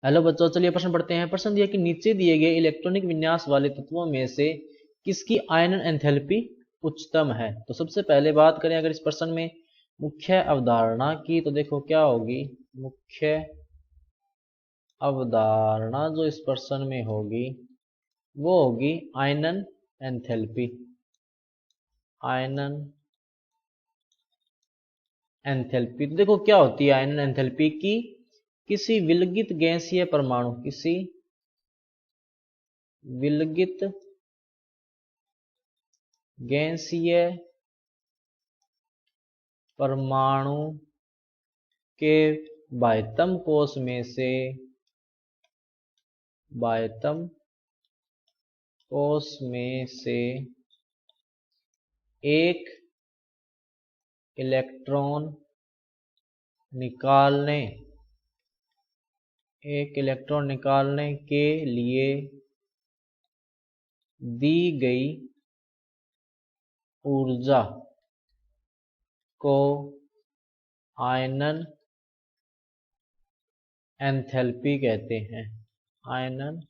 Hello बच्चों, चलिए प्रश्न पढ़ते हैं। प्रश्न दिया कि नीचे दिए गए इलेक्ट्रॉनिक विन्यास वाले तत्वों में से किसकी आयनन एंथैल्पी उच्चतम है। तो सबसे पहले बात करें अगर इस प्रश्न में मुख्य अवधारणा की, तो देखो क्या होगी। मुख्य अवधारणा जो इस प्रश्न में होगी वो होगी आयनन एंथैल्पी। आयनन एंथैल्पी तो देखो क्या होती है आयनन एंथैल्पी की, किसी विलगित गैसीय परमाणु, किसी विलगित गैसीय परमाणु के बाह्यतम कोश में से, बाह्यतम कोश में से एक इलेक्ट्रॉन निकालने, एक इलेक्ट्रॉन निकालने के लिए दी गई ऊर्जा को आयनन एंथैल्पी कहते हैं। आयनन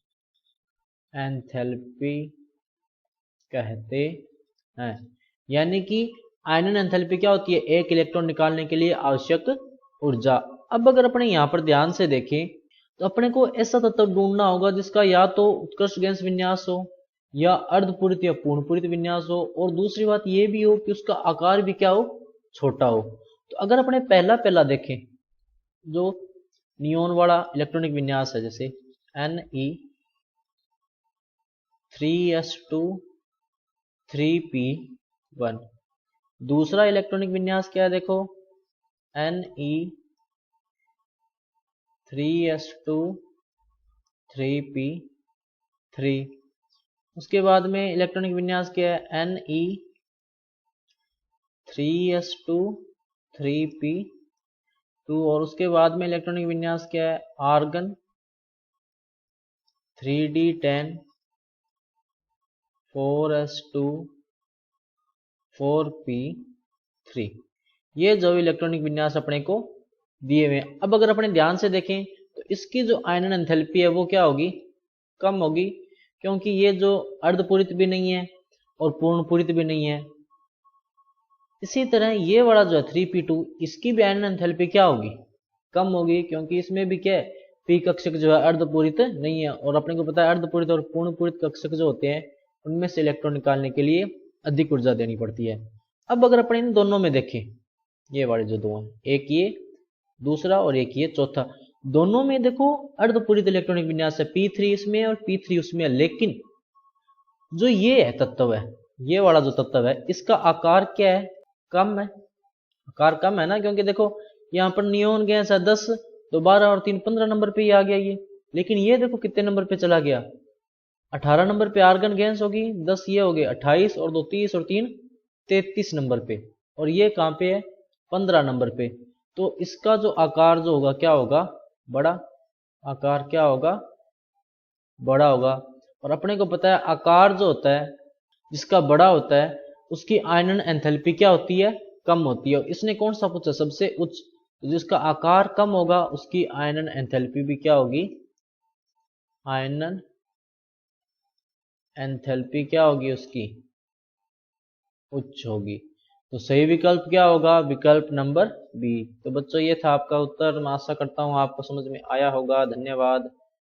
एंथैल्पी कहते हैं। यानी कि आयनन एंथैल्पी क्या होती है, एक इलेक्ट्रॉन निकालने के लिए आवश्यक ऊर्जा। अब अगर अपने यहाँ पर ध्यान से देखें तो अपने को ऐसा तत्व ढूंढना होगा जिसका या तो उत्कृष्ट गैस विन्यास हो या अर्धपूरित या पूर्णपूरित विन्यास हो, और दूसरी बात यह भी हो कि उसका आकार भी क्या हो, छोटा हो। तो अगर अपने पहला पहला देखें जो नियोन वाला इलेक्ट्रॉनिक विन्यास है, जैसे Ne3s2 3p1। दूसरा इलेक्ट्रॉनिक विन्यास क्या है, देखो Ne3s2 3p3। उसके बाद में इलेक्ट्रॉनिक विन्यास क्या है, Ne3s2 3p2। और उसके बाद में इलेक्ट्रॉनिक विन्यास क्या है, आर्गन 3d10 4s2 4p3। ये जो इलेक्ट्रॉनिक विन्यास अपने को दिए हुए हैं। अब अगर अपने ध्यान से देखें तो इसकी जो आयनन एंथैल्पी है वो क्या होगी, कम होगी, क्योंकि ये जो अर्धपूरित भी नहीं है और पूर्णपूरित भी नहीं है। इसी तरह ये वाला जो है 3p2, इसकी भी आयनन एंथैल्पी क्या होगी, कम होगी, क्योंकि इसमें भी क्या है, पी कक्षक जो है अर्धपूरित नहीं है। और अपने को पता है अर्धपूरित और पूर्णपूरित कक्षक जो होते हैं उनमें से इलेक्ट्रॉन निकालने के लिए अधिक ऊर्जा देनी पड़ती है। अब अगर अपन इन दोनों में देखें, ये वाले जो दो हैं, एक ये दूसरा और एक ये चौथा, दोनों में देखो अर्धपूरित इलेक्ट्रॉनिक विन्यास है, p3 इसमें और p3 उसमें है। लेकिन जो ये है तत्व है, ये वाला जो तत्व है, इसका आकार क्या है, कम है। आकार कम है ना, क्योंकि देखो यहाँ पर नियोन गैस है 10, तो 12 और 3 15 नंबर पे ही आ गया ये। लेकिन ये देखो कितने नंबर पे चला गया, 18 नंबर पे आर्गन गैस होगी, 10 ये हो गए 28 और 2 30 और 3 33 नंबर पे, और ये कहाँ पे है, 15 नंबर पे। तो इसका जो आकार जो होगा क्या होगा, बड़ा। आकार क्या होगा, बड़ा होगा। और अपने को पता है आकार जो होता है, जिसका बड़ा होता है, उसकी आयनन एंथैल्पी क्या होती है, कम होती है। और इसने कौन सा पूछा, सबसे उच्च, तो जिसका आकार कम होगा उसकी आयनन एंथैल्पी भी क्या होगी, आयनन एंथैल्पी क्या होगी उसकी, उच्च होगी। तो सही विकल्प क्या होगा, विकल्प नंबर बी। तो बच्चों ये था आपका उत्तर। मैं आशा करता हूँ आपको समझ में आया होगा। धन्यवाद।